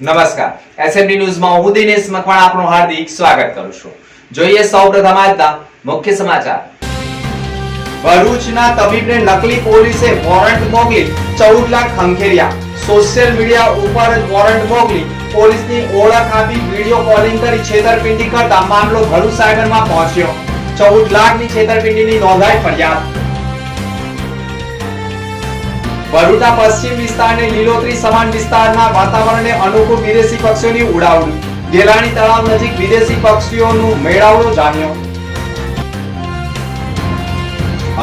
નમસ્કાર એસએમડી ન્યૂઝમાં હું દિનેશ મકવાણા આપનું હાર્દિક સ્વાગત કરું છું। જોઈએ સૌપ્રથમ આજના મુખ્ય સમાચાર। ભરૂચના તબીબને નકલી પોલીસે વોરંટ મોકલી 14 લાખ ખંખેર્યા। સોશિયલ મીડિયા ઉપર જ વોરંટ મોકલી પોલીસની ઓળખ આપી વિડિયો કોલિંગ કરી છેતરપિંડી કરતા મામલો ભરૂચ સાયબરમાં પહોંચ્યો। 14 લાખની છેતરપિંડીની નોંધાઈ ફરિયાદ। ભરૂચના પશ્ચિમ વિસ્તારને લીલોતરી સમાન વિસ્તારના વાતાવરણને અનુકૂળ વિદેશી પક્ષીઓની ઉડાવણી। ગેલાણી તળાવ નજીક વિદેશી પક્ષીઓનું મેળાવડો જામ્યો।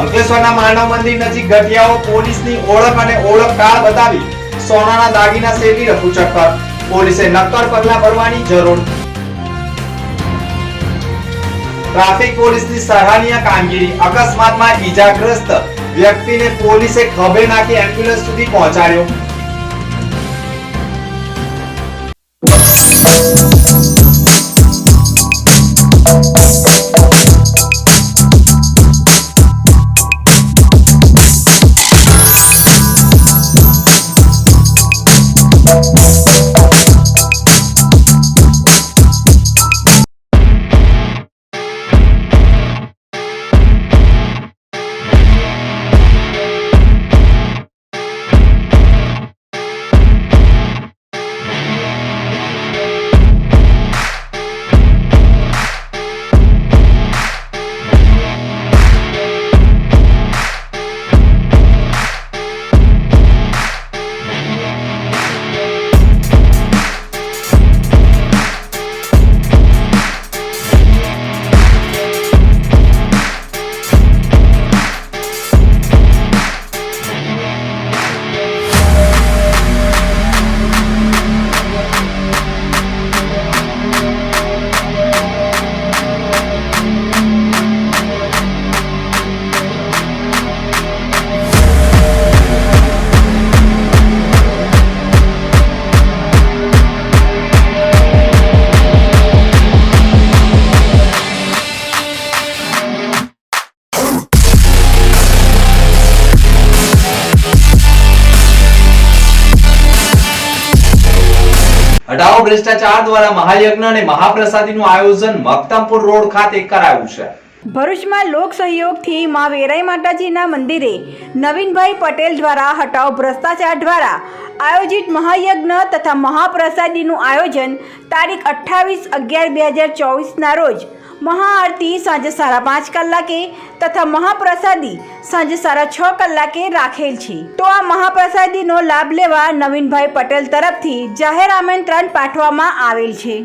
અંકલેશ્વરના માનવ મંદિર નજીક ગઠિયાઓ પોલીસની ઓળખ અને ઓળખ કાર્ડ બતાવી સોનાના દાગીના સેવી રફુ ચક્કર। પોલીસે નક્કર પગલાં ભરવાની જરૂર। ટ્રાફિક પોલીસની સરાહનીય કામગીરી। અકસ્માતમાં ઈજાગ્રસ્ત વ્યક્તિને પોલીસે ખભે નાખી એમ્બ્યુલન્સ સુધી પહોંચાડ્યો। હટાઓ ભ્રષ્ટાચાર દ્વારા મહાયજ્ઞ અને મહાપ્રસાદીનું આયોજન મક્તમપુર રોડ ખાતે કરાયું છે। ભરૂચમાં લોક સહયોગથી મા વેરાઈ માતાજીના મંદિરે નવીનભાઈ પટેલ દ્વારા હટાઓ ભ્રષ્ટાચાર દ્વારા આયોજિત મહાયજ્ઞ તથા મહાપ્રસાદીનું આયોજન તારીખ 28/11/2024ના રોજ મહાઆરતી સાંજે 5:30 કલાકે તથા મહાપ્રસાદી સાંજે 6:30 કલાકે રાખેલ છે। તો આ મહાપ્રસાદીનો લાભ લેવા નવીનભાઈ પટેલ તરફથી જાહેર આમંત્રણ પાઠવવામાં આવેલ છે।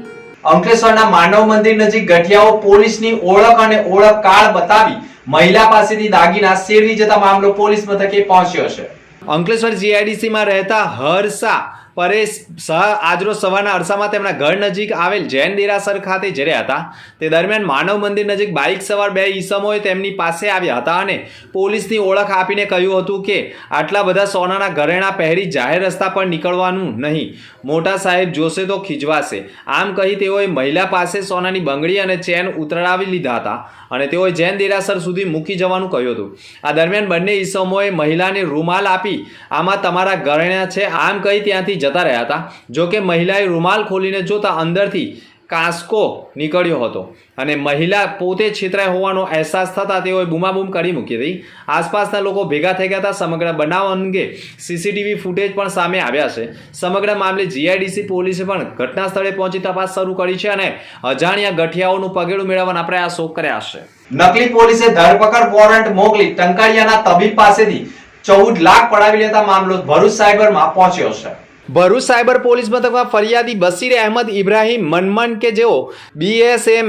અંકલેશ્વરના માનવ મંદિર નજીક ગઠિયાઓ પોલીસની ઓળખ અને ઓળખ કાર્ડ બતાવી મહિલા પાસેથી દાગીના સેરવી જતા મામલો પોલીસ મથકે પહોંચ્યો છે। અંકલેશ્વર જીઆઈડીસી માં રહેતા હર્ષા પરેશ શાહ આજરોજ સવારના અરસામાં તેમના ઘર નજીક આવેલ જૈન દેરાસર ખાતે જઈ રહ્યા હતા। તે દરમિયાન માનવ મંદિર નજીક બાઇક સવાર 2 ઈસમોએ તેમની પાસે આવ્યા હતા અને પોલીસની ઓળખ આપીને કહ્યું હતું કે આટલા બધા સોનાના ઘરેણાં પહેરી જાહેર રસ્તા પર નીકળવાનું નહીં, મોટા સાહેબ જોશે તો ખીજવાશે। આમ કહી તેઓએ મહિલા પાસે સોનાની બંગડી અને ચેન ઉતરાવી લીધા હતા અને તેઓએ જૈન દેરાસર સુધી મૂકી જવાનું કહ્યું હતું। આ દરમિયાન બંને ઈસમોએ મહિલાને રૂમાલ આપી આમાં તમારા ઘરેણાં છે આમ કહી ત્યાંથી જતા રહ્યા હતા। જો કે મહિલાએ રૂમાલ ખોલીને જોતા અંદરથી કાંસકો નીકળ્યો હતો અને મહિલા પોતે છેતરાઈ હોવાનો અહેસાસ થતાં તેઓએ બૂમાબૂમ કરી મૂકી હતી। આસપાસના લોકો ભેગા થઈ ગયા હતા। સમગ્ર બનાવ અંગે સીસીટીવી ફૂટેજ પણ સામે આવ્યા છે। સમગ્ર મામલે જીઆઈડીસી પોલીસે પણ ઘટના સ્થળે પહોંચી તપાસ શરૂ કરી છે અને અજાણ્યા ગઠિયાઓનું પગેડું મેળવવાના પ્રયાસો કર્યા છે। નકલી પોલીસે ધરપકડ વોરંટ મોકલી ટંકારિયાના તબીબ પાસેથી 14 લાખ પડાવી લેતા મામલો ભરૂચ સાયબરમાં પહોંચ્યો છે। ભરૂચ સાયબર પોલીસ મથકમાં ફરિયાદી બશીર અહેમદ ઇબ્રાહીમ મનમન કે જેઓ BSM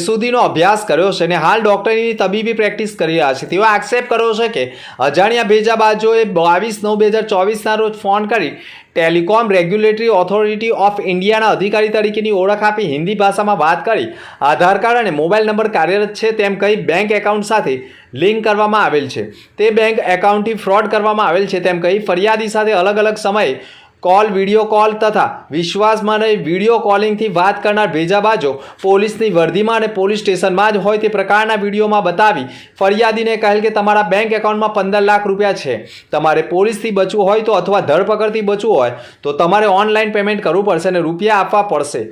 સુધીનો અભ્યાસ કર્યો છે અને હાલ ડોક્ટરીની તબીબી પ્રેક્ટિસ કરી રહ્યા છે। તેઓ આક્ષેપ કર્યો છે કે અજાણ્યા ભેજાબાજોએ 22/9/2024ના રોજ ફોન કરી ટેલિકોમ રેગ્યુલેટરી ઓથોરિટી ઓફ ઇન્ડિયાના અધિકારી તરીકેની ઓળખ આપી હિન્દી ભાષામાં વાત કરી આધાર કાર્ડ અને મોબાઈલ નંબર કાર્યરત છે તેમ કહી બેંક એકાઉન્ટ સાથે લિંક કરવામાં આવેલ છે। તે બેંક એકાઉન્ટથી ફ્રોડ કરવામાં આવેલ છે તેમ કહી ફરિયાદી સાથે અલગ અલગ સમયે કોલ, વિડીયો કોલ તથા વિશ્વાસમાં રહી વિડીયો કોલિંગથી વાત કરનાર ભેજાબાજો પોલીસની વર્દીમાં અને પોલીસ સ્ટેશનમાં જ હોય તે પ્રકારના વિડીયોમાં બતાવી ફરિયાદીને કહેલ કે તમારા બેંક એકાઉન્ટમાં 15 લાખ રૂપિયા છે, તમારે પોલીસથી બચવું હોય તો અથવા ધરપકડથી બચવું હોય તો તમારે ઓનલાઈન પેમેન્ટ કરવું પડશે અને રૂપિયા આપવા પડશે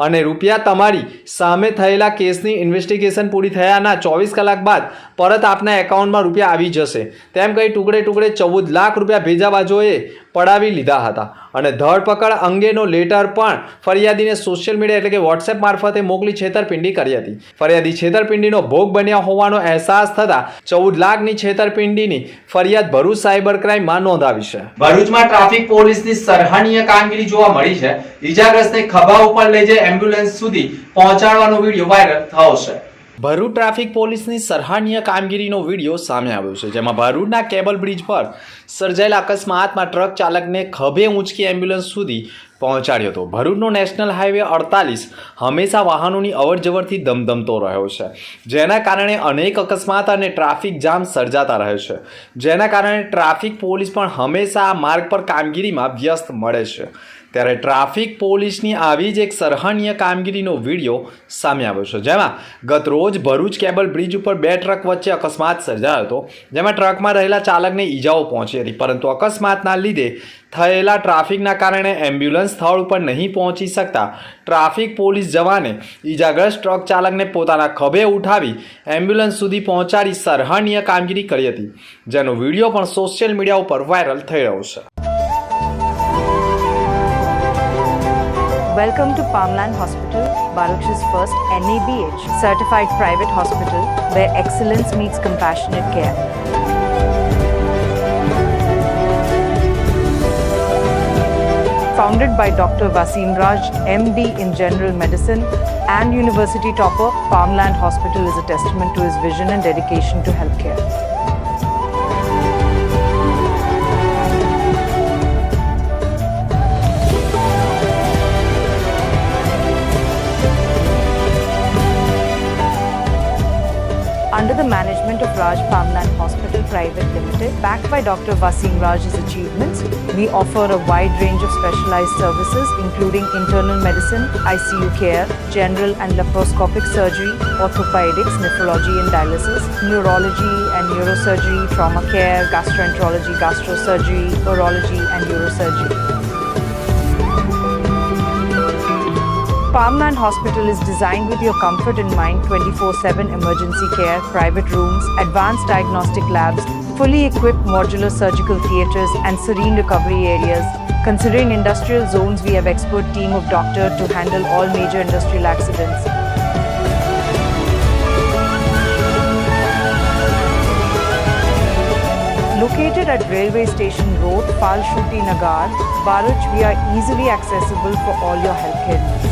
અને રૂપિયા તમારી સામે થયેલા કેસની ઇન્વેસ્ટિગેશન પૂરી થયાના 24 કલાક બાદ પરત આપના એકાઉન્ટમાં રૂપિયા આવી જશે તેમ કહી ટુકડે 14 લાખ રૂપિયા ભેજાબાજોએ પડાવી લીધા હતા અને ધરપકડ અંગેનો લેટર પણ ફરિયાદીને સોશિયલ મીડિયા એટલે કે વોટ્સએપ મારફતે મોકલી છેતરપિંડી કરી હતી. ફરિયાદી છેતરપિંડીનો ભોગ બન્યા હોવાનો અહેસાસ થતાં 14 લાખની છેતરપિંડીની ફરિયાદ ભરૂચ સાયબર ક્રાઇમમાં નોંધાવી છે. ભરૂચમાં ટ્રાફિક પોલીસની સરાહનીય કામગીરી જોવા મળી છે. ઈજાગ્રસ્તને ખભા ઉપર લઈ જઈ એમ્બ્યુલન્સ સુધી પહોંચાડવાનો વિડીયો વાયરલ થયો છે. ભરૂચ ટ્રાફિક પોલીસની સરાહનીય કામગીરીનો વિડીયો સામે આવ્યો છે, જેમાં ભરૂચના કેબલ બ્રિજ પર સર્જાયેલા અકસ્માતમાં ટ્રક ચાલકને ખભે ઊંચકી એમ્બ્યુલન્સ સુધી પહોંચાડ્યો હતો. ભરૂચનો નેશનલ હાઈવે 48 હંમેશા વાહનોની અવરજવરથી ધમધમતો રહ્યો છે, જેના કારણે અનેક અકસ્માત અને ટ્રાફિક જામ સર્જાતા રહે છે, જેના કારણે ટ્રાફિક પોલીસ પણ હંમેશા આ માર્ગ પર કામગીરીમાં વ્યસ્ત મળે છે. ત્યારે ટ્રાફિક પોલીસની આવી જ એક સરાહનીય કામગીરીનો વિડીયો સામે આવ્યો છે, જેમાં ગત રોજ ભરૂચ કેબલ બ્રિજ ઉપર 2 ટ્રક વચ્ચે અકસ્માત સર્જાયો હતો, જેમાં ટ્રકમાં રહેલા ચાલકને ઈજાઓ પહોંચી હતી, પરંતુ અકસ્માતના લીધે થયેલા ટ્રાફિકના કારણે એમ્બ્યુલન્સ સ્થળ ઉપર નહીં પહોંચી શકતા ટ્રાફિક પોલીસ જવાને ઈજાગ્રસ્ત ટ્રક ચાલકને પોતાના ખભે ઉઠાવી એમ્બ્યુલન્સ સુધી પહોંચાડી સરાહનીય કામગીરી કરી હતી, જેનો વિડીયો પણ સોશિયલ મીડિયા ઉપર વાયરલ થઈ રહ્યો છે. Welcome to Palmland Hospital, Baruch's first NABH certified private hospital where excellence meets compassionate care. Founded by Dr. Wasim Raj, MD in General Medicine and University topper, Palmland Hospital is a testament to his vision and dedication to healthcare. Under the management of Raj Palmland Hospital Private Limited, backed by Dr. Wasim Raj's achievements, we offer a wide range of specialized services including internal medicine, ICU care, general and laparoscopic surgery, orthopedics, nephrology and dialysis, neurology and neurosurgery, trauma care, gastroenterology, gastrosurgery, urology and neurosurgery. Palmland Hospital is designed with your comfort in mind. 24/7 emergency care, private rooms, advanced diagnostic labs, fully equipped modular surgical theatres and serene recovery areas. Considering industrial zones, we have expert team of doctors to handle all major industrial accidents. Located at Railway Station Road, Falshuti Nagar, Baruch, we are easily accessible for all your healthcare needs.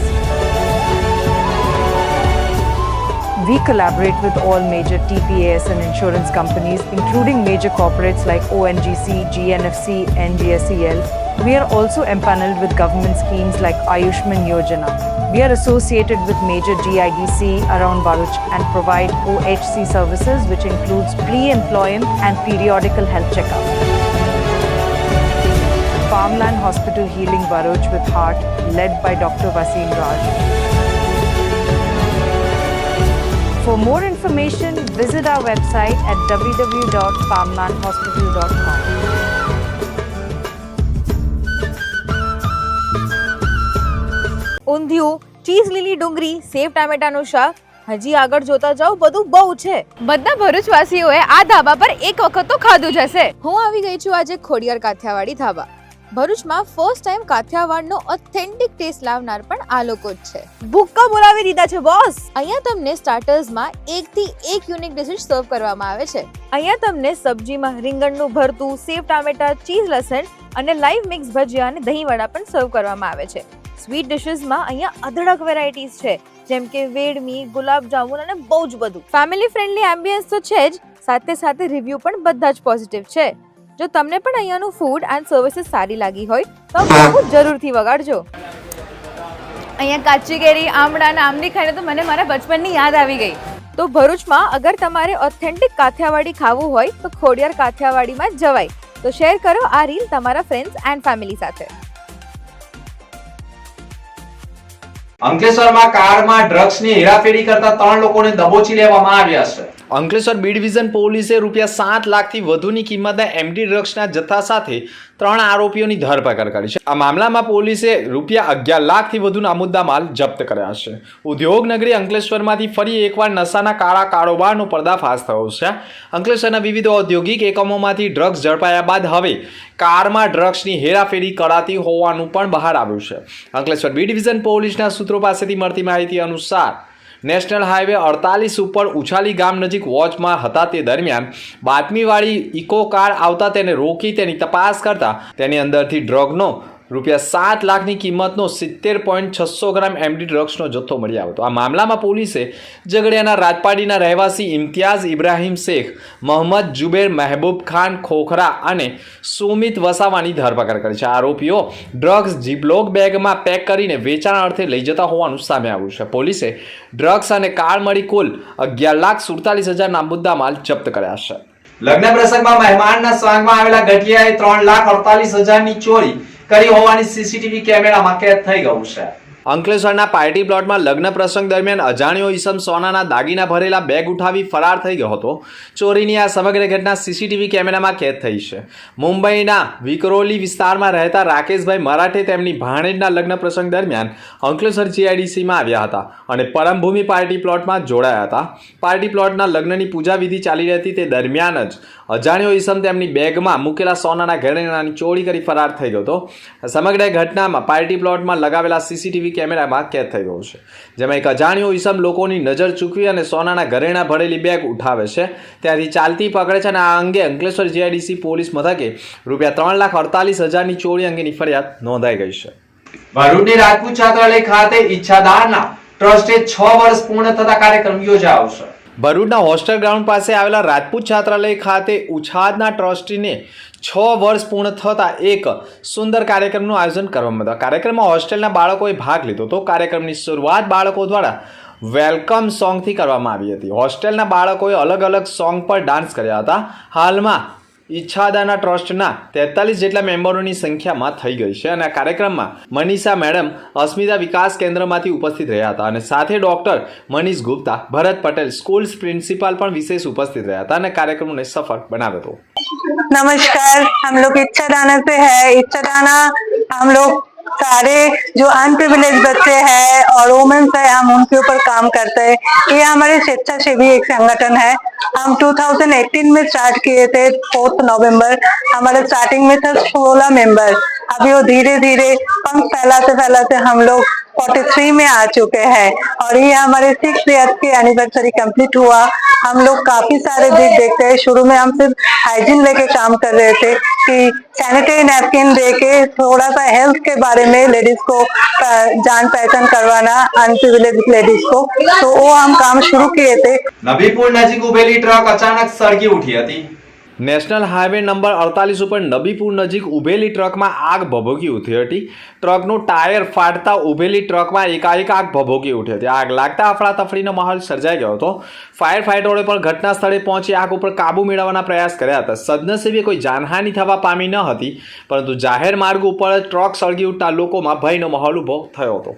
We collaborate with all major TPAS and insurance companies, including major corporates like ONGC, GNFC, NGSEL. We are also empaneled with government schemes like Ayushman Yojana. We are associated with major GIDC around Baruch and provide OHC services, which includes pre-employment and periodical health checkup. Palmland Hospital Healing Baruch with Heart, led by Dr. Wasim Raj. For more information, visit our website at www.palmlandhospital.com. Undhiyu, cheese લીલી ડુંગળી, સેવ ટામેટાનું શાક, હજી આગળ જોતા જાઓ બધું બહુ છે. બધા ભરૂચવાસીઓએ આ ધાબા પર એક વખત તો ખાધું જ હશે. હું આવી ગઈ છું આજે ખોડિયાર કાઠિયાવાડી ધાબા. ભરૂચમાં ફર્સ્ટ ટાઈમ કાઠિયાવાડનો ઓથેન્ટિક ટેસ્ટ લાવનાર પણ આ લોકો જ છે. ભૂક્કા બોલાવી દીધા છે બોસ. અહીંયા તમને સ્ટાર્ટર્સમાં એકથી એક યુનિક ડિશિસ સર્વ કરવામાં આવે છે. અહીંયા તમને સબ્જીમાં રીંગણનું ભરતું, સેવ ટામેટા, ચીઝ લસણ અને લાઈવ મિક્સ ભજીયા અને દહીં વડા પણ સર્વ કરવામાં આવે છે. સ્વીટ ડિશિસમાં અહીંયા અઢળક વેરાયટીઝ છે, જેમ કે વેડમી, ગુલાબ જામુન અને બહુ જ બધું. ફેમિલી ફ્રેન્ડલી એમ્બિયન્સ તો છે જ, સાથે સાથે રિવ્યુ પણ બધા જ પોઝિટિવ છે. જો તમને પણ અહીંયાનું ફૂડ એન્ડ સર્વિસીસ સારી લાગી હોય તો જરૂરથી વગાડજો. અહીંયા કાચી કેરી, આમળા અને આંબલી ખાઈને તો મને મારા બચપનની યાદ આવી ગઈ. તો ભરૂચમાં અગર તમારે ઓથેન્ટિક કાઠિયાવાડી ખાવું હોય તો ખોડિયાર કાઠિયાવાડીમાં જ જવાય. તો શેર કરો આ રીલ તમારા ફ્રેન્ડ્સ એન્ડ ફેમિલી સાથે. અંકલેશ્વરમાં કારમાં ડ્રગ્સની હેરાફેરી કરતા 3 લોકોને દબોચી લેવામાં આવ્યા છે. અંકલેશ્વર બી ડિવિઝન પોલીસે ₹7 લાખથી વધુની કિંમતના એમડી ડ્રગ્સના જથ્થા સાથે 3 આરોપીઓની ધરપકડ કરી છે. આ મામલામાં પોલીસે ₹11 લાખથી વધુના મુદ્દામાલ જપ્ત કર્યા છે. ઉદ્યોગ નગરી અંકલેશ્વરમાંથી ફરી એકવાર નશાના કાળા કારોબારનો પર્દાફાશ થયો છે. અંકલેશ્વરના વિવિધ ઔદ્યોગિક એકમોમાંથી ડ્રગ્સ ઝડપાયા બાદ હવે કારમાં ડ્રગ્સની હેરાફેરી કરાતી હોવાનું પણ બહાર આવ્યું છે. અંકલેશ્વર બી ડિવિઝન પોલીસના સૂત્રો પાસેથી મળતી માહિતી અનુસાર નેશનલ હાઈવે 48 ઉપર ઉછાલી ગામ નજીક વોચમાં હતા તે દરમિયાન બાતમીવાળી ઇકો કાર આવતા તેને રોકી તેની તપાસ કરતા તેની અંદરથી ડ્રગનો ₹7 લાખની કિંમતનો 70.600 ગ્રામ એમડી ડ્રગ્સનો જથ્થો મળી આવ્યો હતો. આ મામલામાં પોલીસે ઝઘડિયાના રાજપાડીના રહેવાસી ઇમ્તિયાઝ ઇબ્રાહીમ શેખ, મોહમ્મદ જુબેર મહેબૂબ ખાન ખોખરા અને સુમિત વસાવાની ધરપકડ કરી છે. આરોપીઓ ડ્રગ્સ જીબ્લોક બેગમાં પેક કરીને વેચાણ અર્થે લઈ જતા હોવાનું સામે આવ્યું છે. પોલીસે ડ્રગ્સ અને કાર મળી કુલ ₹11,47,000ના મુદ્દામાલ જપ્ત કર્યા છે. લગ્ન પ્રસંગમાં મહેમાનના સ્વાંગમાં આવેલા ગઠિયાએ 3,48,000ની ચોરી કરી હોવાની સીસીટીવી કેમેરામાં કેદ થઈ ગયું છે. અંકલેશ્વરના પાર્ટી પ્લોટમાં લગ્ન પ્રસંગ દરમિયાન અજાણ્યો ઈસમ સોનાના દાગીના ભરેલા બેગ ઉઠાવી ફરાર થઈ ગયો હતો. ચોરીની આ સમગ્ર ઘટના સીસીટીવી કેમેરામાં કેદ થઈ છે. મુંબઈના વિકરોલી વિસ્તારમાં રહેતા રાકેશભાઈ મરાઠે તેમની ભાણેજના લગ્ન પ્રસંગ દરમિયાન અંકલેશ્વર જીઆઈડીસીમાં આવ્યા હતા અને પરમભૂમિ પાર્ટી પ્લોટમાં જોડાયા હતા. પાર્ટી પ્લોટના લગ્નની પૂજા વિધિ ચાલી રહી હતી તે દરમિયાન જ અજાણ્યો ઈસમ તેમની બેગમાં મૂકેલા સોનાના ઘરેણાની ચોરી કરી ફરાર થઈ ગયો હતો. સમગ્ર ઘટનામાં પાર્ટી પ્લોટમાં લગાવેલા સીસીટીવી કેમેરામાં કેદ થઈ ગયું છે, જેમાં એક અજાણ્યો ઈસમ લોકોની નજર ચૂકવી અને સોનાના ઘરેણા ભરેલી બેગ ઉઠાવે છે, ત્યાંથી ચાલતી પકડે છે અને આ અંગે અંકલેશ્વર જીઆઈડીસી પોલીસ મથકે ₹3,48,000ની ચોરી અંગેની ફરિયાદ નોંધાઈ ગઈ છે. ભરૂચની રાજપૂત છાત્રાલય ખાતે ઈચ્છાદારના ટ્રસ્ટે 6 વર્ષ પૂર્ણ થતા કાર્યક્રમ યોજાયો છે. ભરૂચના હોસ્ટેલ ગ્રાઉન્ડ પાસે આવેલા રાજપૂત છાત્રાલય ખાતે ઉછાદના ટ્રસ્ટીને 6 વર્ષ પૂર્ણ થતા એક સુંદર કાર્યક્રમનું આયોજન કરવામાં આવ્યું. કાર્યક્રમમાં હોસ્ટેલના બાળકોએ ભાગ લીધો હતો. કાર્યક્રમની શરૂઆત બાળકો દ્વારા વેલકમ સોંગથી કરવામાં આવી હતી. હોસ્ટેલના બાળકોએ અલગ અલગ સોંગ પર ડાન્સ કર્યા હતા. હાલમાં ઈચ્છાદાના ટ્રસ્ટના 43 જેટલા મેમ્બરોની સંખ્યામાં થઈ ગઈ છે અને આ કાર્યક્રમમાં મનીષા મેડમ અસ્મિતા વિકાસ કેન્દ્રમાંથી ઉપસ્થિત રહ્યા હતા અને સાથે ડોક્ટર મનીષ ગુપ્તા, ભરત પટેલ સ્કૂલ પ્રિન્સિપાલ પણ विशेष उपस्थित રહ્યા હતા અને કાર્યક્રમને સફળ બનાવ્યો હતો. नमस्कार, हम लोग इच्छादाना से है. इच्छादाना हम लोग सारे जो अनप्रिविलेज बच्चे हैं और वुमेन्स है, हम उनके ऊपर काम करते हैं. ये हमारे स्वेच्छासेवी एक संगठन है. हम 2018 में स्टार्ट किए थे 4 नवंबर. हमारे स्टार्टिंग में था 16 मेंबर. अभी वो धीरे धीरे पंख फैलाते हम लोग 43 में आ चुके हैं और ये हमारे 6 ईयर की एनिवर्सरी कंप्लीट हुआ. हम लोग काफी सारे दिख देखते हैं. शुरू में हम सिर्फ हाइजीन लेके काम कर रहे थे कि सैनिटरी नैपकिन देके थोड़ा सा हेल्थ के बारे में लेडीज को जान पहचान करवाना, अनप्रिविलेज लेडीज को, तो वो हम काम शुरू किए थे. નબીપુર નજીક ઉભેલી ટ્રક અચાનક સળગી ઉઠી હતી. નેશનલ હાઈવે નંબર 48 ઉપર નબીપુર નજીક ઉભેલી ટ્રકમાં આગ ભભૂકી ઉઠી હતી. ટ્રકનું ટાયર ફાટતા ઉભેલી ટ્રકમાં એકાએક આગ ભભૂકી ઉઠી હતી. આગ લાગતા અફરાતફરીનો માહોલ સર્જાઈ ગયો હતો. ફાયર ફાઇટરોએ પણ ઘટના સ્થળે પહોંચી આગ ઉપર કાબુ મેળવવાના પ્રયાસ કર્યા હતા. સદનસીબે કોઈ જાનહાનિ થવા પામી ન હતી, પરંતુ જાહેર માર્ગ ઉપર ટ્રક સળગી ઉઠતા લોકોમાં ભયનો માહોલ ઉભો થયો હતો.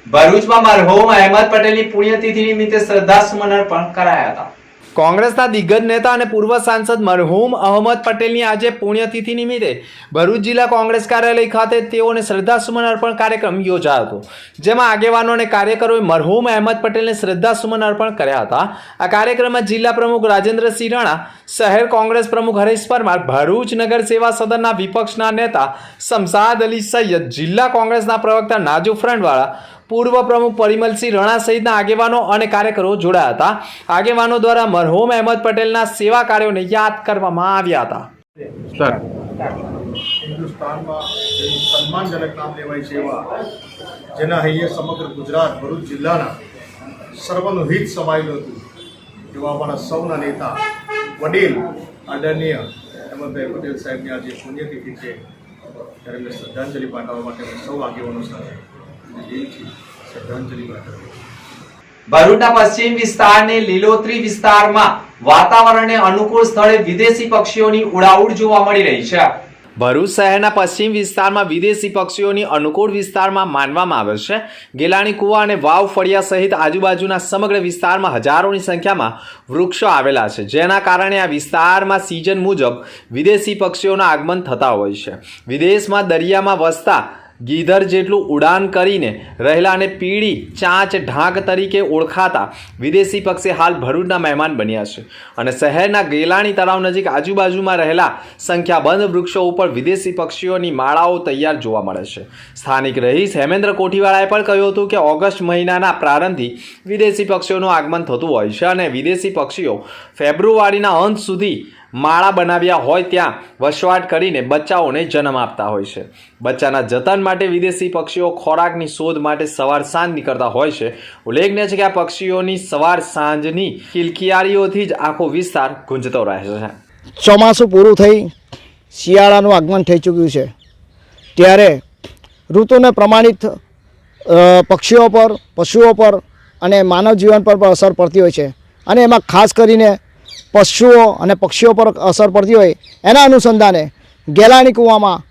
ભરૂચમાં મરહુમ અહેમદ પટેલની પુણ્યતિથિ નિમિત્તે શ્રદ્ધાસુમન અર્પણ કરાયા હતા. કોંગ્રેસના દિગ્ગજ નેતા અને પૂર્વ સાંસદ મરહુમ અહમદ પટેલની આજે પુણ્યતિથિ નિમિત્તે ભરૂચ જિલ્લા કોંગ્રેસ કાર્યાલય ખાતે તેઓને શ્રદ્ધાસુમન અર્પણ કાર્યક્રમ યોજાયો હતો, જેમાં આગેવાનો અને કાર્યકરોએ મરહુમ અહેમદ પટેલને શ્રદ્ધાસુમન અર્પણ કર્યા હતા. આ કાર્યક્રમમાં જિલ્લા પ્રમુખ રાજેન્દ્રસિંહ રાણા, શહેર કોંગ્રેસ પ્રમુખ હરેશ પરમાર, ભરૂચ નગર સેવા સદનના વિપક્ષના નેતા શમશાદ અલી સૈયદ, જિલ્લા કોંગ્રેસના પ્રવક્તા નાજુ ફ્રંટવાળા, પૂર્વ પ્રમુખ પરિમલસિંહ રણા સહિતના આગેવાનો અને કાર્યકરો જોડાયા હતા. આગેવાનો દ્વારા મરહુમ અહેમદ પટેલના સેવા કાર્યોને યાદ કરવામાં આવ્યા હતા. હિન્દુસ્તાનમાં જેની સન્માનજનક નામ લેવાય છે એવા જેના અહીંયા સમગ્ર ગુજરાત ભરૂચ જિલ્લાના સર્વનું હિત સમાયેલું હતું એવા અમારા સૌના નેતા વડીલ આદરણીય અહેમદભાઈ પટેલ સાહેબની આજે પુણ્યતિથિ છે, ત્યારે મેં શ્રદ્ધાંજલિ પાઠવવા માટે સૌ આગેવાનો સાથે શ્રદ્ધાંજલિ પાઠવી. ભરૂચના પશ્ચિમ વિસ્તારને લીલોતરી વિસ્તારમાં વાતાવરણને અનુકૂળ સ્થળે વિદેશી પક્ષીઓની ઉડાઉડ જોવા મળી રહી છે. ભરૂચ શહેરના પશ્ચિમ વિસ્તારમાં વિદેશી પક્ષીઓની અનુકૂળ વિસ્તારમાં માનવામાં આવે છે. ગેલાણી કુવા અને વાવ ફળિયા સહિત આજુબાજુના સમગ્ર વિસ્તારમાં હજારોની સંખ્યામાં વૃક્ષો આવેલા છે, જેના કારણે આ વિસ્તારમાં સિઝન મુજબ વિદેશી પક્ષીઓના આગમન થતા હોય છે. વિદેશમાં દરિયામાં વસતા ગીધર જેટલું ઉડાન કરીને રહેલા અને પીળી ચાંચ ઢાંક તરીકે ઓળખાતા વિદેશી પક્ષી હાલ ભરૂચના મહેમાન બન્યા છે અને શહેરના ગેલાણી તળાવ નજીક આજુબાજુમાં રહેલા સંખ્યાબંધ વૃક્ષો ઉપર વિદેશી પક્ષીઓની માળાઓ તૈયાર જોવા મળે છે. સ્થાનિક રહીશ હેમેન્દ્ર કોઠીવાળાએ પણ કહ્યું હતું કે ઓગસ્ટ મહિનાના પ્રારંભથી વિદેશી પક્ષીઓનું આગમન થતું હોય છે અને વિદેશી પક્ષીઓ ફેબ્રુઆરીના અંત સુધી માળા બનાવ્યા હોય ત્યાં વસવાટ કરીને બચ્ચાઓને જન્મ આપતા હોય છે. બચ્ચાના જતન માટે વિદેશી પક્ષીઓ ખોરાકની શોધ માટે સવાર સાંજ નીકળતા હોય છે. ઉલ્લેખનીય છે કે આ પક્ષીઓની સવાર સાંજની કિલકિયારીઓથી જ આખો વિસ્તાર ગુંજતો રહે છે. ચોમાસું પૂરું થઈ શિયાળાનું આગમન થઈ ચૂક્યું છે, ત્યારે ઋતુને પ્રમાણિત પક્ષીઓ પર, પશુઓ પર અને માનવ જીવન પર પણ અસર પડતી હોય છે અને એમાં ખાસ કરીને પશુઓ અને પક્ષીઓ પર અસર પડતી હોય એના અનુસંધાને ગેલાણી કૂવામાં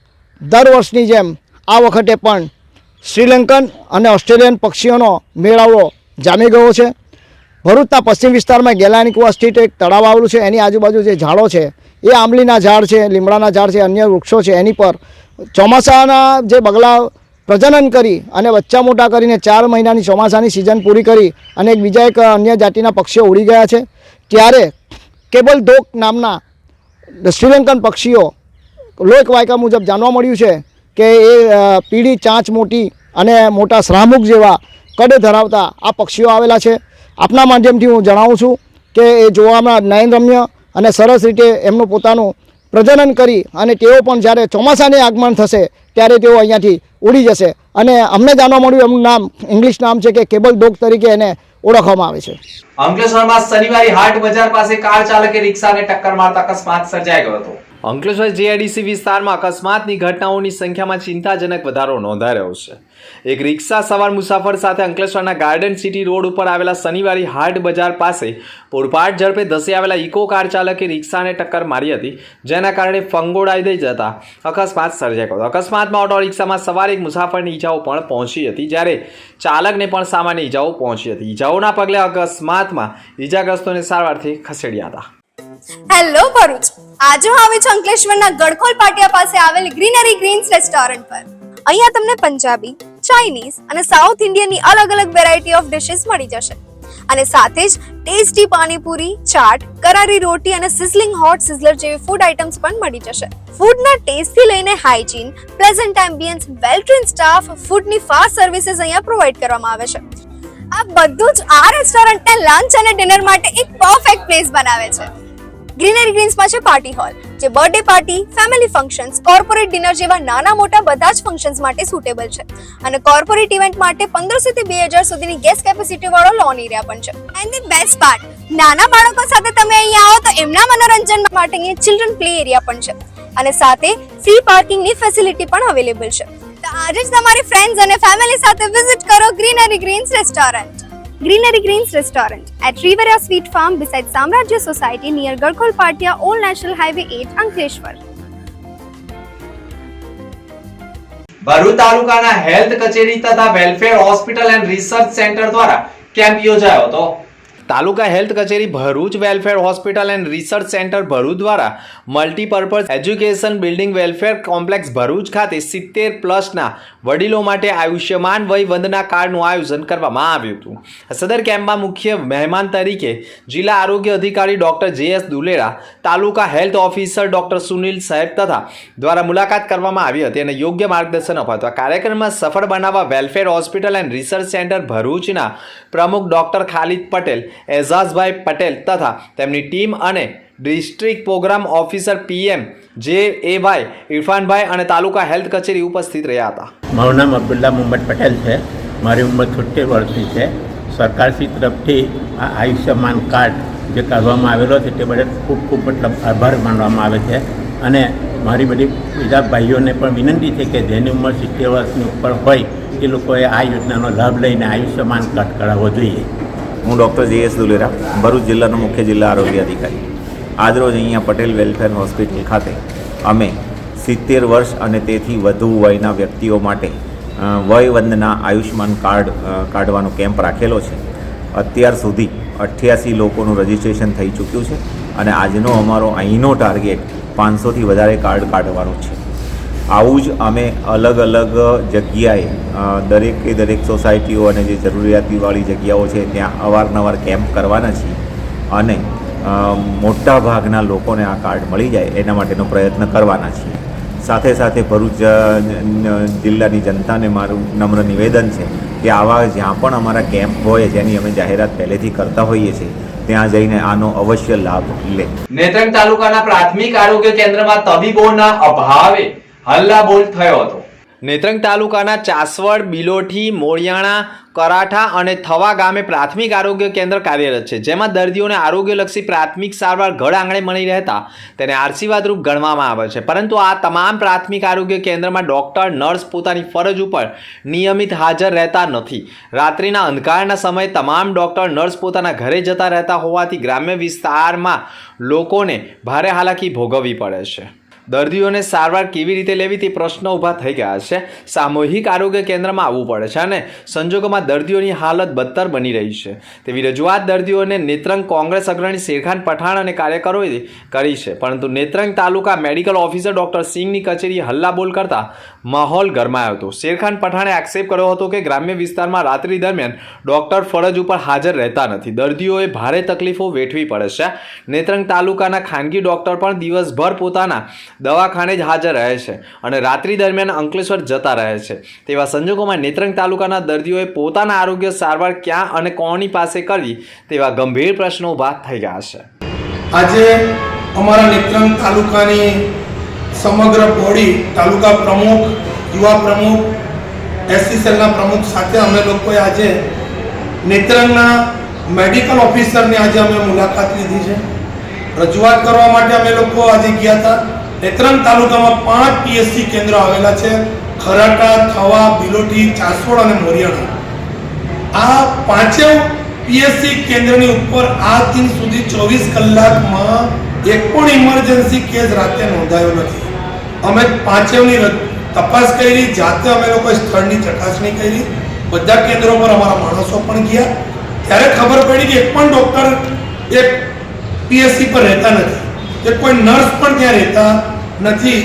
દર વર્ષની જેમ આ વખતે પણ શ્રીલંકન અને ઓસ્ટ્રેલિયન પક્ષીઓનો મેળાવડો જામી ગયો છે. ભરૂચના પશ્ચિમ વિસ્તારમાં ગેલાણી કૂવા સ્થિત એક તળાવ આવેલું છે. એની આજુબાજુ જે ઝાડો છે એ આંબલીના ઝાડ છે, લીમડાના ઝાડ છે, અન્ય વૃક્ષો છે. એની પર ચોમાસાના જે બગલા પ્રજનન કરી અને બચ્ચા મોટા કરીને 4 મહિનાની ચોમાસાની સિઝન પૂરી કરી અને બીજા એક અન્ય જાતિના પક્ષીઓ ઉડી ગયા છે. ત્યારે કેબલ ડોક નામના શ્રીલંકન પક્ષીઓ લોક વાયકા મુજબ જાણવા મળ્યું છે કે એ પીળી ચાંચ મોટી અને મોટા શ્રામુખ જેવા કદ ધરાવતા આ પક્ષીઓ આવેલા છે. આપના માધ્યમથી હું જણાવું છું કે એ જોવામાં નયનરમ્ય અને સરસ રીતે એમનું પોતાનું પ્રજનન કરી અને તેઓ પણ જ્યારે ચોમાસાને આગમન થશે ત્યારે તેઓ અહીંયાથી ઉડી જશે અને અમને જાણવા મળ્યું એમનું નામ ઇંગ્લિશ નામ છે કે કેબલ ડોગ તરીકે એને ઓળખવામાં આવે છે. અંકલેશ્વરમાં શનિવારે હાટ બજાર પાસે કાર ચાલકે રિક્ષાને ટક્કર મારતા અકસ્માત સર્જાઈ ગયો હતો. અંકલેશ્વર જીઆઈડીસી વિસ્તારમાં અકસ્માતની ઘટનાઓની સંખ્યામાં ચિંતાજનક વધારો નોંધાઈ રહ્યો છે. એક રિક્ષા સવાર મુસાફર સાથે અંકલેશ્વરના ગાર્ડન સિટી રોડ ઉપર આવેલા શનિવારી હાટ બજાર પાસે પૂરપાટ ઝડપે ધસી આવેલા ઇકો કાર ચાલકે રિક્ષાને ટક્કર મારી હતી, જેના કારણે ફંગોળાઈ દઈ જતા અકસ્માત સર્જાયો હતો. અકસ્માતમાં ઓટો રિક્ષામાં સવાર એક મુસાફરની ઈજાઓ પણ પહોંચી હતી, જ્યારે ચાલકને પણ સામાન્ય ઈજાઓ પહોંચી હતી. ઈજાઓના પગલે અકસ્માતમાં ઈજાગ્રસ્તોને સારવારથી ખસેડ્યા હતા. હેલો ભરૂચ, આજે હું આવી છું અંકલેશ્વરના ગડખોલ પાટિયા પાસે આવેલ ગ્રીનરી ગ્રીન્સ રેસ્ટોરન્ટ પર. અહીંયા તમને પંજાબી, ચાઇનીઝ અને સાઉથ ઇન્ડિયનની અલગ અલગ વેરાયટી ઓફ ડિશિસ મળી જશે અને સાથે જ ટેસ્ટી પાણીપુરી, ચાટ, કરારી રોટી અને સિઝલિંગ હોટ સિઝલર જેવી ફૂડ આઇટમ્સ પણ મળી જશે. ફૂડના ટેસ્ટથી લઈને હાઇજીન, પ્લેઝન્ટ એમ્બિયન્સ, વેલ ટ્રેન્ડ સ્ટાફ, ફૂડની ફાસ્ટ સર્વિસીસ અહીંયા પ્રોવાઇડ કરવામાં આવે છે. આ બધું જ આ રેસ્ટોરન્ટને લંચ અને ડિનર માટે એક પરફેક્ટ પ્લેસ બનાવે છે. ગ્રીનરી ગ્રીન્સમાં છે પાર્ટી હોલ, જે birthday party, family functions, corporate dinner જેવા નાના મોટા બધા જ ફંક્શન્સ માટે સુટેબલ છે અને કોર્પોરેટ ઇવેન્ટ માટે 1500 થી 2000 સુધીની ગેસ્ટ કેપેસિટી વાળો લોન એરિયા પણ છે. એન્ડ ધ બેસ્ટ પાર્ટ, નાના બાળકો સાથે તમે અહીંયા આવો તો એમના મનોરંજન માટે અહીંયા ચિલ્ડ્રન પ્લે એરિયા પણ છે અને સાથે ફ્રી પાર્કિંગની ફેસિલિટી પણ અવેલેબલ છે. તો આજે જ તમારી ફ્રેન્ડ્સ અને ફેમિલી સાથે વિઝિટ કરો greenery greens restaurant. Greenery Greens Restaurant at Riviera Sweet Farm beside Samrajya Society near Garkhol Patia, Old National Highway 8, Ankleshwar. Bharuch તાલુકાના હેલ્થ કચેરી તથા welfare hospital and research centre દ્વારા કેમ્પ યોજાયો હતો. તાલુકા હેલ્થ કચેરી Bharuch, welfare hospital and research centre Bharuch દ્વારા multipurpose education building welfare complex Bharuch ખાતે 70+ વડીલો માટે આયુષ્યમાન વય વંદના કાર્ડનું આયોજન કરવામાં આવ્યું હતું. સદર કેમ્પમાં મુખ્ય મહેમાન તરીકે જિલ્લા આરોગ્ય અધિકારી ડોક્ટર જે.એસ. દુલેરા, તાલુકા હેલ્થ ઓફિસર ડોક્ટર સુનિલ સાહેબ તથા દ્વારા મુલાકાત કરવામાં આવી હતી અને યોગ્ય માર્ગદર્શન અપાતું. આ કાર્યક્રમમાં સફળ બનાવવા welfare hospital and research centre ભરૂચના પ્રમુખ ડોક્ટર ખાલિદ પટેલ, એઝાઝભાઈ પટેલ તથા તેમની ટીમ અને district programme officer PM JAY ઇરફાનભાઈ અને તાલુકા હેલ્થ કચેરી ઉપસ્થિત રહ્યા હતા. મારું નામ અબ્દુલ્લા મોહમ્મદ પટેલ છે. મારી ઉંમર 73 વર્ષની છે. સરકારશ્રી તરફથી આ આયુષ્યમાન કાર્ડ જે કાઢવામાં આવેલો છે તે બદલ ખૂબ ખૂબ મતલબ આભાર માનવામાં આવે છે અને મારી બધી બીજા ભાઈઓને પણ વિનંતી છે કે જેની ઉંમર 70 વર્ષની ઉપર હોય એ લોકોએ આ યોજનાનો લાભ લઈને આયુષ્યમાન કાર્ડ કઢાવવો જોઈએ. હું ડૉક્ટર જે.એસ. દુલેરા, ભરૂચ જિલ્લાનો મુખ્ય જિલ્લા આરોગ્ય અધિકારી. આજરોજ અહીંયા પટેલ વેલફેર હોસ્પિટલ ખાતે અમે 70 વર્ષ અને તેથી વધુ વયના વ્યક્તિઓ માટે વયવંદના આયુષ્યમાન કાર્ડ કાઢવાનો કેમ્પ રાખેલો છે. અત્યાર સુધી 88 લોકોનું રજિસ્ટ્રેશન થઈ ચૂક્યું છે અને આજનો અમારો અહીંનો ટાર્ગેટ 500થી વધારે કાર્ડ કાઢવાનો છે. આવું જ અમે અલગ અલગ જગ્યાએ દરેક સોસાયટીઓ અને જે જરૂરિયાતવાળી જગ્યાઓ છે ત્યાં અવારનવાર કેમ્પ કરવાના છીએ અને મોટા ભાગના લોકોને આ કાર્ડ મળી જાય એના માટેનો પ્રયત્ન કરવાના છીએ. સાથે સાથે ભરૂચ જિલ્લાની જનતાને મારું નમ્ર નિવેદન છે કે આવા જ્યાં પણ અમારા કેમ્પ હોય જેની અમે જાહેરાત પહેલેથી કરતા હોઈએ છીએ ત્યાં જઈને આનો અવશ્ય લાભ લે. નેત્રંગ તાલુકાના પ્રાથમિક આરોગ્ય કેન્દ્રમાં તબીબોના અભાવે હલ્લાબોલ થયો હતો. નેત્રંગ તાલુકાના ચાસવડ, બિલોઠી, મોળિયાણા, કરાઠા અને થવા ગામે પ્રાથમિક આરોગ્ય કેન્દ્ર કાર્યરત છે, જેમાં દર્દીઓને આરોગ્યલક્ષી પ્રાથમિક સારવાર ઘર આંગણે મળી રહેતા તેને આશીર્વાદરૂપ ગણવામાં આવે છે. પરંતુ આ તમામ પ્રાથમિક આરોગ્ય કેન્દ્રમાં ડોક્ટર, નર્સ પોતાની ફરજ ઉપર નિયમિત હાજર રહેતા નથી. રાત્રિના અંધકારના સમયે તમામ ડોક્ટર, નર્સ પોતાના ઘરે જતા રહેતા હોવાથી ગ્રામ્ય વિસ્તારમાં લોકોને ભારે હાલાકી ભોગવવી પડે છે. દર્દીઓને સારવાર કેવી રીતે લેવી તે પ્રશ્નો ઊભા થઈ ગયા છે. સામૂહિક આરોગ્ય કેન્દ્રમાં આવવું પડે છે અને સંજોગોમાં દર્દીઓની હાલત બદતર બની રહી છે તેવી રજૂઆત દર્દીઓને નેત્રંગ કોંગ્રેસ અગ્રણી શેરખાન પઠાણ અને કાર્યકરોએ કરી છે. પરંતુ નેત્રંગ તાલુકા મેડિકલ ઓફિસર ડોક્ટર સિંહની કચેરીએ હલ્લાબોલ કરતા માહોલ ગરમાયો હતો. શેરખાન પઠાણે આક્ષેપ કર્યો હતો કે ગ્રામ્ય વિસ્તારમાં રાત્રિ દરમિયાન ડોક્ટર ફરજ ઉપર હાજર રહેતા નથી. દર્દીઓએ ભારે તકલીફો વેઠવી પડે છે. નેત્રંગ તાલુકાના ખાનગી ડોક્ટર પણ દિવસભર પોતાના દવાખાને જ હાજર રહે છે અને રાત્રિ દરમિયાન અંકલેશ્વર જતા રહે છે. તેવા સંજોગોમાં નેત્રંગ તાલુકાના દર્દીઓએ પોતાના આરોગ્ય સારવાર ક્યાં અને કોની પાસે કરવી તેવા ગંભીર પ્રશ્નો ઊભા થઈ ગયા છે. આજે અમારા નેત્રંગ તાલુકાની સમગ્ર બોડી, તાલુકા પ્રમુખ, યુવા પ્રમુખ, એસસી સેલના પ્રમુખ સાથે અમે લોકોએ આજે નેત્રંગના મેડિકલ ઓફિસરની આજે અમે મુલાકાત લીધી છે. રજૂઆત કરવા માટે અમે લોકો આજે ગયા હતા. નેત્રંગ તાલુકામાં 5 પીએસસી કેન્દ્રો આવેલા છે: ખરાટા, થવા, બિલોટી, ચાસવડ અને મોરિયાણા. આ 5 પીએસસી કેન્દ્રની ઉપર આ દિન સુધી 24 કલાકમાં એક પણ ઇમરજન્સી કેસ રાતે નોંધાયો નથી. અમે 5ની તપાસ કરી, જાતે અમે લોકોએ સ્થળની ચકાસણી કરી, બધા કેન્દ્રો પર અમારા માણસો પણ ગયા. ત્યારે ખબર પડી કે એક પણ ડૉક્ટર એક પીએસસી પર રહેતા નથી, કે કોઈ નર્સ પણ ત્યાં રહેતા નથી.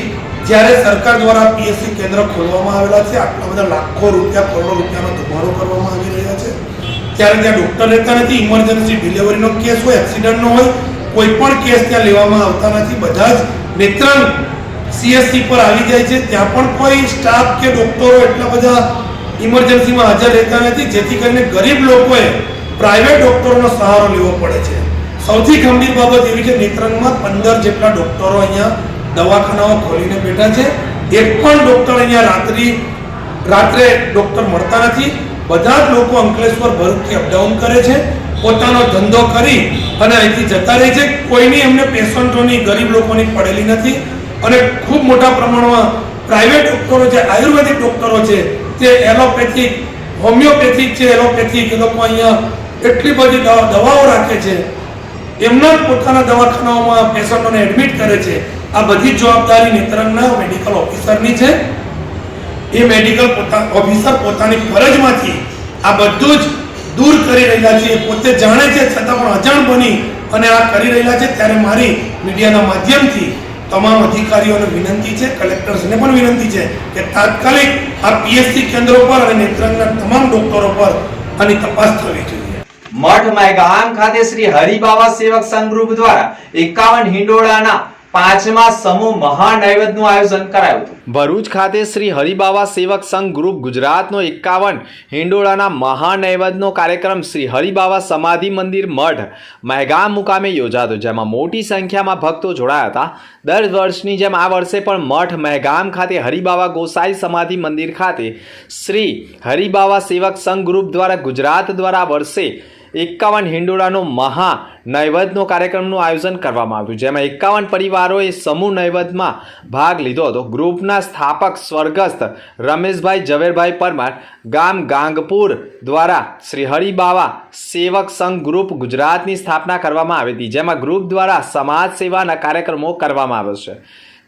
જ્યારે સરકાર દ્વારા પીએસસી કેન્દ્ર ખોલવામાં આવેલા છે, આટલા બધા લાખો રૂપિયા, કરોડો રૂપિયાનો ધુમાડો કરવામાં આવી રહ્યા છે, ત્યારે ત્યાં ડૉક્ટર રહેતા નથી. ઇમરજન્સી ડિલિવરીનો કેસ હોય, એક્સિડન્ટનો હોય, કોઈ પણ કેસ ત્યાં લેવામાં આવતા નથી. બધા જ નેત્રંગ સીએસસી પર આવી જાય છે. ત્યાં પણ કોઈ સ્ટાફ કે ડૉક્ટરો એટલા બધા ઇમરજન્સીમાં હાજર રહેતા નથી, જેથી કરીને ગરીબ લોકોએ પ્રાઇવેટ ડૉક્ટરોનો સહારો લેવો પડે છે. સૌથી ગંભીર બાબત એવી છે, નેત્રંગમાં 15 જેટલા ડૉક્ટરો અહીંયા દવાખાનાઓ ખોલીને બેઠા છે. એક પણ ડૉક્ટર અહીંયા રાત્રે ડૉક્ટર મળતા નથી. બધા જ લોકો અંકલેશ્વર, ભરૂચથી અપડાઉન કરે છે, પોતાનો ધંધો કરી અને અહીંથી જતા રહે છે. કોઈની એમને પેશન્ટોની, ગરીબ લોકોની પડેલી નથી. અને ખૂબ મોટા પ્રમાણમાં પ્રાઇવેટ ડૉક્ટરો છે, આયુર્વેદિક ડૉક્ટરો છે, તે એલોપેથિક, હોમિયોપેથિક છે, એલોપેથિક, એ લોકો અહીંયા એટલી બધી દવાઓ રાખે છે. એમના જ પોતાના દવાખાનાઓમાં પેશન્ટોને એડમિટ કરે છે. આ બધી જવાબદારી નેત્રંગના મેડિકલ ઓફિસરની છે. એ મેડિકલ ઓફિસર પોતાની ફરજમાંથી આ બધું જ દૂર કરી રહ્યા છે. પોતે જાણે છે છતાં પણ અજાણ બની અને આ કરી રહ્યા છે. ત્યારે મારી મીડિયાના માધ્યમથી તમામ અધિકારીઓને વિનંતી છે, કલેક્ટર્સને પણ વિનંતી છે કે તાત્કાલિક આ પીએસસી કેન્દ્રો પર અને નેત્રંગના તમામ ડોક્ટરો પર આની તપાસ થવી જોઈએ. મઠ મહેગામ ખાતે શ્રી હરિબાવા સેવક સંઘ ગ્રુપ દ્વારા 51 હિંડોળાના 5મા સમૂહ મહાનૈવેદ્યનું આયોજન કરાયું હતું. ભરૂચ ખાતે શ્રી હરિબાવા સેવક સંઘ ગ્રુપ ગુજરાતનો 51 હિંડોળાના મહાનૈવેદ્યનો કાર્યક્રમ શ્રી હરિબાવા સમાધિ મંદિર મઠ મહેગામ મુકામે યોજાતો, જેમાં મોટી સંખ્યામાં ભક્તો જોડાયા હતા. દર વર્ષની જેમ આ વર્ષે પણ મઠ મહેગામ ખાતે હરિબાવા ગોસાઈ સમાધિ મંદિર ખાતે શ્રી હરિબાવા સેવક સંઘ ગ્રુપ દ્વારા ગુજરાત દ્વારા વર્ષે 51 હિંડોળાનો મહા નૈવેદ્યનો કાર્યક્રમનું આયોજન કરવામાં આવ્યું, જેમાં 51 પરિવારોએ સમૂહ નૈવેદ્યમાં ભાગ લીધો હતો. ગ્રુપના સ્થાપક સ્વર્ગસ્થ રમેશભાઈ ઝવેરભાઈ પરમાર ગામ ગાંગપુર દ્વારા શ્રી હરિબાવા સેવક સંઘ ગ્રુપ ગુજરાતની સ્થાપના કરવામાં આવી હતી, જેમાં ગ્રુપ દ્વારા સમાજ સેવાના કાર્યક્રમો કરવામાં આવે છે.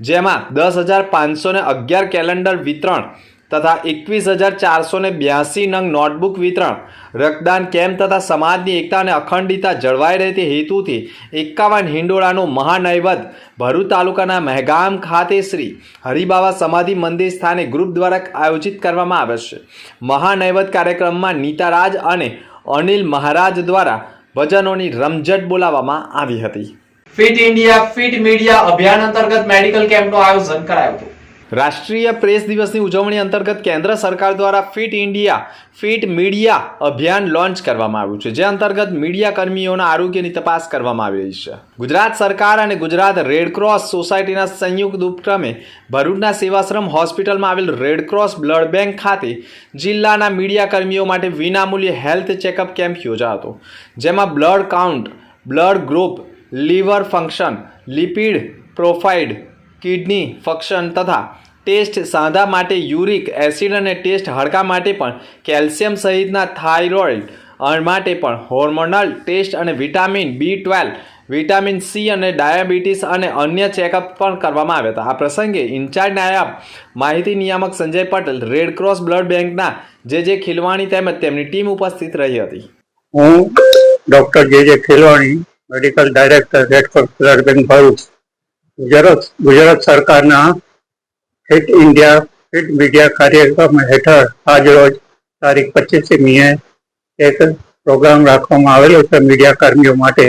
જેમાં 10,511 કેલેન્ડર વિતરણ તથા 21,482 નંગ નોટબુક વિતરણ, રક્તદાન કેમ્પ તથા સમાજની એકતા અને અખંડિતતા જળવાઈ રહે તે હેતુથી 51 હિંડોળાનું મહાનૈવેદ્ય ભરૂચ તાલુકાના મહેગામ ખાતે શ્રી હરિબાવા સમાધિ મંદિર સ્થાને ગ્રુપ દ્વારા આયોજિત કરવામાં આવે છે. મહાનૈવેદ્ય કાર્યક્રમમાં નીતારાજ અને અનિલ મહારાજ દ્વારા ભજનોની રમઝટ બોલાવવામાં આવી હતી. ફિટ ઇન્ડિયા ફિટ મીડિયા અભિયાન અંતર્ગત મેડિકલ કેમ્પનું આયોજન કરાયું હતું. રાષ્ટ્રીય પ્રેસ દિવસની ઉજવણી અંતર્ગત કેન્દ્ર સરકાર દ્વારા ફિટ ઇન્ડિયા ફિટ મીડિયા અભિયાન લોન્ચ કરવામાં આવ્યું છે, જે અંતર્ગત મીડિયા કર્મીઓના આરોગ્યની તપાસ કરવામાં આવી રહી છે. ગુજરાત સરકાર અને ગુજરાત રેડક્રોસ સોસાયટીના સંયુક્ત ઉપક્રમે ભરૂચના સેવાશ્રમ હોસ્પિટલમાં આવેલ રેડક્રોસ બ્લડ બેંક ખાતે જિલ્લાના મીડિયા કર્મીઓ માટે વિનામૂલ્યે હેલ્થ ચેકઅપ કેમ્પ યોજાયો હતો, જેમાં blood count, blood group, liver function, lipid profile, kidney function તથા ટેસ્ટ સાંધા માટે યુરિક એસિડ અને ટેસ્ટ હાડકા માટે પણ કેલ્શિયમ સહિતના થાઇરોઇડ માટે પણ હોર્મોનલ ટેસ્ટ અને વિટામિન B12, વિટામિન C અને ડાયાબિટીસ અને અન્ય ચેકઅપ પણ કરવામાં આવ્યા હતા. આ પ્રસંગે ઇન્ચાર્જ નાયબ માહિતી નિયામક સંજય પટેલ, રેડક્રોસ બ્લડ બેંકના જે ખીલવાણી તેમજ તેમની ટીમ ઉપસ્થિત રહી હતી. હું doctor J Khilwani, medical director, red cross blood bank Bharuch, Gujarat સરકારના ફિટ ઇન્ડિયા ફિટ મીડિયા કાર્યક્રમ હેઠળ આજરોજ તારીખ 25મીએ એક પ્રોગ્રામ રાખવામાં આવેલો છે મીડિયા કર્મીઓ માટે,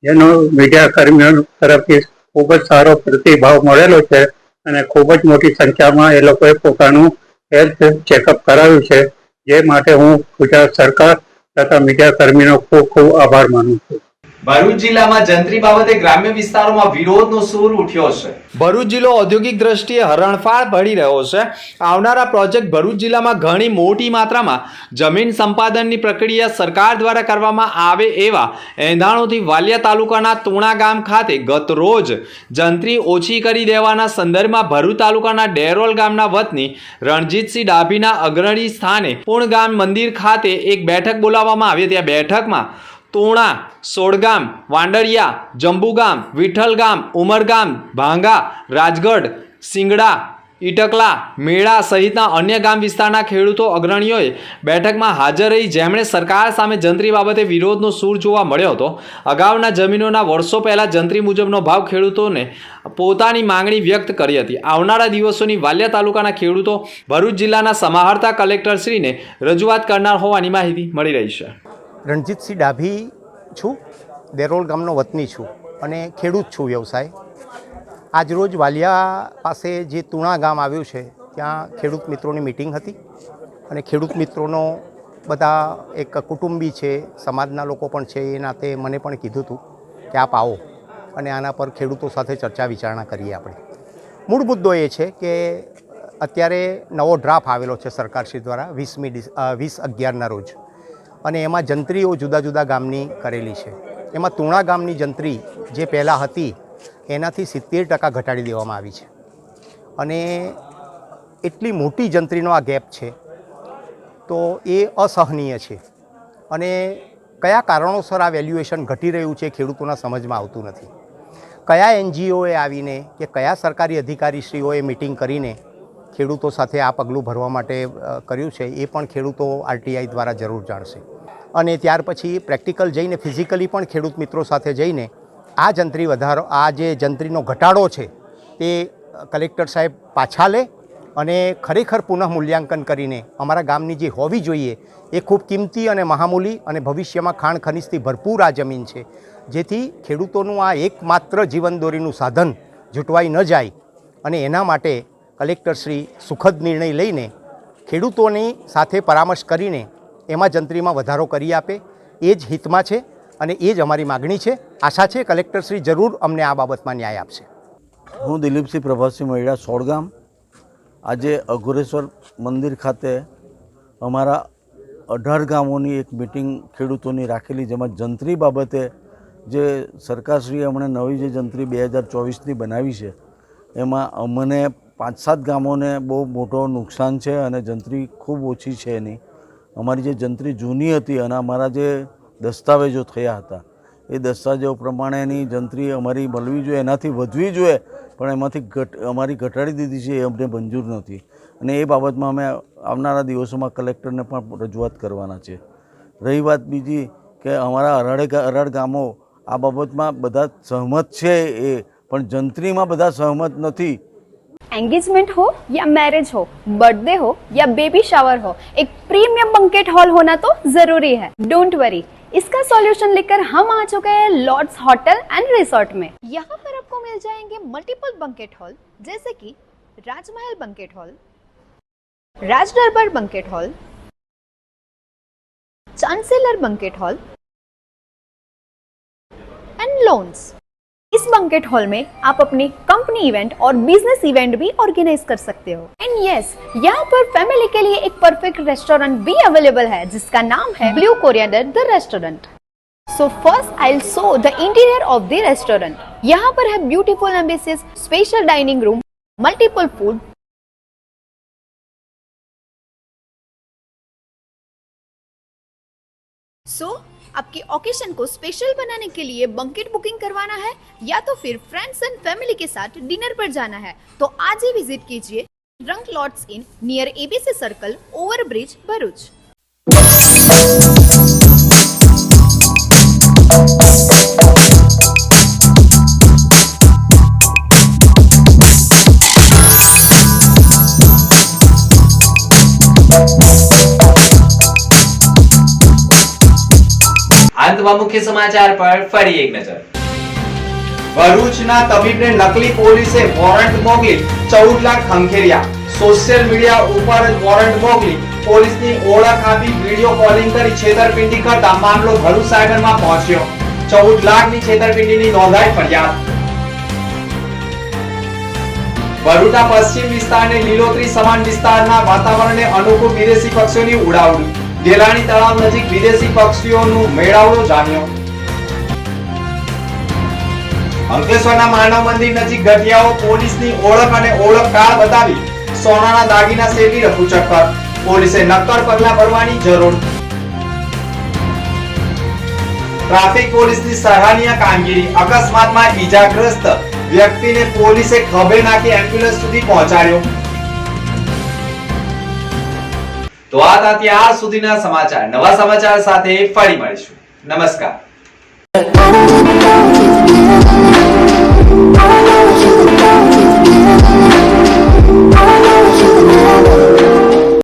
જેનો મીડિયા કર્મીઓ તરફથી ખૂબ જ સારો પ્રતિભાવ મળેલો છે અને ખૂબ જ મોટી સંખ્યામાં એ લોકોએ પોતાનું હેલ્થ ચેકઅપ કરાવ્યું છે, જે માટે હું ગુજરાત સરકાર તથા મીડિયા કર્મીનો ખૂબ ખૂબ આભાર માનું છું. ભરૂચ જિલ્લામાં જંત્રી બાબતે ગ્રામ્ય વિસ્તારોમાં વિરોધનો સૂર ઉઠ્યો છે. ભરૂચ જિલ્લો ઔદ્યોગિક દ્રષ્ટિએ હરણફાળ ભળી રહ્યો છે. આવનારા પ્રોજેક્ટ ભરૂચ જિલ્લામાં ઘણી મોટી માત્રામાં જમીન સંપાદનની પ્રક્રિયા સરકાર દ્વારા કરવામાં આવે એવા એંધાણોથી વાલિયા તાલુકાના તુણા ગામ ખાતે ગત રોજ જંત્રી ઓછી કરી દેવાના સંદર્ભમાં ભરૂચ તાલુકાના ડેરોલ ગામના વતની રણજીતસિંહ ડાભીના અગ્રણી સ્થાને પૂર્ણ ગામ મંદિર ખાતે એક બેઠક બોલાવવામાં આવી હતી. આ બેઠકમાં તુણા, સોડગામ, વાંડરિયા, જંબુગામ, વિઠ્ઠલગામ, ઉમરગામ, ભાંગા, રાજગઢ, સિંગડા, ઈટકલા, મેળા સહિતના અન્ય ગામ વિસ્તારના ખેડૂતો અગ્રણીઓએ બેઠકમાં હાજર રહી, જેમણે સરકાર સામે જંત્રી બાબતે વિરોધનો સૂર જોવા મળ્યો હતો. અગાઉના જમીનોના વર્ષો પહેલા જંત્રી મુજબનો ભાવ ખેડૂતોને પોતાની માંગણી વ્યક્ત કરી હતી. આવનારા દિવસોની વાલિયા તાલુકાના ખેડૂતો ભરૂચ જિલ્લાના સમાહર્તા કલેક્ટરશ્રીને રજૂઆત કરનાર હોવાની માહિતી મળી રહી છે. રણજીતસિંહ ડાભી છું, દેરોલ ગામનો વતની છું અને ખેડૂત છું વ્યવસાય. આજરોજ વાલિયા પાસે જે તુણા ગામ આવ્યું છે ત્યાં ખેડૂત મિત્રોની મિટિંગ હતી અને ખેડૂત મિત્રોનો બધા એક કુટુંબી છે, સમાજના લોકો પણ છે, એ નાતે મને પણ કીધું હતું કે આપ આવો અને આના પર ખેડૂતો સાથે ચર્ચા વિચારણા કરીએ. આપણે મૂળ મુદ્દો એ છે કે અત્યારે નવો ડ્રાફ્ટ આવેલો છે સરકારશ્રી દ્વારા 20/11ના રોજ, અને એમાં જંત્રીઓ જુદા જુદા ગામની કરેલી છે. એમાં તુણા ગામની જંત્રી જે પહેલાં હતી એનાથી 70% ઘટાડી દેવામાં આવી છે અને એટલી મોટી જંત્રીનો આ ગેપ છે તો એ અસહનીય છે. અને કયા કારણોસર આ વેલ્યુએશન ઘટી રહ્યું છે ખેડૂતોના સમજમાં આવતું નથી. કયા NGOએ આવીને કે કયા સરકારી અધિકારીશ્રીઓએ મિટિંગ કરીને ખેડૂતો સાથે આ પગલું ભરવા માટે કર્યું છે એ પણ ખેડૂતો RTI દ્વારા જરૂર જાણશે. અને ત્યાર પછી પ્રેક્ટિકલ જઈને ફિઝિકલી પણ ખેડૂત મિત્રો સાથે જઈને આ જંત્રી વધારો, આ જે જંત્રીનો ઘટાડો છે તે કલેક્ટર સાહેબ પાછા લે અને ખરેખર પુનઃ મૂલ્યાંકન કરીને અમારા ગામની જે હોવી જોઈએ એ ખૂબ કિંમતી અને મહામૂલી અને ભવિષ્યમાં ખાણ ખનિજથી ભરપૂર આ જમીન છે, જેથી ખેડૂતોનું આ એકમાત્ર જીવનદોરીનું સાધન ઝૂંટવાઈ ન જાય અને એના માટે કલેક્ટરશ્રી સુખદ નિર્ણય લઈને ખેડૂતોની સાથે પરામર્શ કરીને એમાં જંત્રીમાં વધારો કરી આપે, એ જ હિતમાં છે અને એ જ અમારી માગણી છે. આશા છે કલેક્ટરશ્રી જરૂર અમને આ બાબતમાં ન્યાય આપશે. હું દિલીપસિંહ પ્રભાતસિંહ મહિડા, સોડગામ. આજે અઘોરેશ્વર મંદિર ખાતે અમારા 18 ગામોની એક મિટિંગ ખેડૂતોની રાખેલી, જેમાં જંત્રી બાબતે જે સરકારશ્રીએ હમણાં નવી જે જંત્રી 2024ની બનાવી છે એમાં અમને 5-7 ગામોને બહુ મોટો નુકસાન છે અને જંત્રી ખૂબ ઓછી છે એની. અમારી જે જંત્રી જૂની હતી અને અમારા જે દસ્તાવેજો થયા હતા એ દસ્તાવેજો પ્રમાણેની જંત્રી અમારી મળવી જોઈએ, એનાથી વધવી જોઈએ પણ એમાંથી અમારી ઘટાડી દીધી છે એ અમને મંજૂર નથી અને એ બાબતમાં અમે આવનારા દિવસોમાં કલેક્ટરને પણ રજૂઆત કરવાના છે. રહી વાત બીજી કે અમારા અરાડ ગામો આ બાબતમાં બધા સહમત છે એ પણ જંત્રીમાં બધા સહમત નથી. एंगेजमेंट हो या मैरिज हो, बर्थडे हो या बेबी शावर हो, एक प्रीमियम बंकेट हॉल होना तो जरूरी है. डोंट वरी, इसका सॉल्यूशन लेकर हम आ चुके हैं लॉर्ड्स होटल एंड रिसोर्ट में. यहाँ पर आपको मिल जाएंगे मल्टीपल बंकेट हॉल जैसे कि राजमहल banquet hall, Raj Darbar banquet hall, chancellor banquet hall and lawns. इस बंकेट हॉल में आप अपनी कंपनी इवेंट और बिजनेस इवेंट भी ऑर्गेनाइज कर सकते हो. एंड यस, यहाँ पर फैमिली के लिए एक परफेक्ट रेस्टोरेंट भी अवेलेबल है जिसका नाम है blue coriander the restaurant. So first I will show the interior of the restaurant. यहाँ पर है beautiful ambiences, special dining room, multiple food. So आपके ओकेशन को स्पेशल बनाने के लिए बंकेट बुकिंग करवाना है या तो फिर फ्रेंड्स एंड फैमिली के साथ डिनर पर जाना है तो आज ही विजिट कीजिए रंग lots in near ABC circle, over bridge, Bharuch. અંતમાં મુખ્ય સમાચાર પર ફરી એક નજર. ભરૂચના તબીબને નકલી પોલીસે વોરંટ મોકલી 14 લાખ ખંખેર્યા. સોશિયલ મીડિયા ઉપર જ વોરંટ મોકલી પોલીસની ઓળખ આપી વિડીયો કોલિંગ કરી છેતરપિંડી કરતા મામલો ભરૂચ સાગરમાં પહોંચ્યો. 14 લાખની છેતરપિંડીની નોંધાઈ ફરિયાદ. ભરૂચના પશ્ચિમ વિસ્તારને લીલોતરી સમાન વિસ્તારમાં વાતાવરણને અનુકૂળ વિદેશી પક્ષીઓની ઉડાવણી. ગેલાણી તળાવ નજીક વિદેશી પક્ષીઓનો મેળાવડો જામ્યો. અંકલેશ્વરના માનવ મંદિર નજીક ગઠિયાઓ પોલીસની ઓળખ અને ઓળખ કાર્ડ બતાવી સોનાના દાગીના સેવી રફુ ચક્કર. પોલીસે નક્કર પગલાં ભરવાની જરૂર. ટ્રાફિક પોલીસની સરાહનીય કામગીરી. અકસ્માતમાં ઈજાગ્રસ્ત વ્યક્તિને પોલીસે ખભે નાખી એમ્બ્યુલન્સ સુધી પહોંચાડ્યો. તો આ હતા ત્યાર સુધીના સમાચાર. નવા સમાચાર સાથે ફરી મળીશું. નમસ્કાર.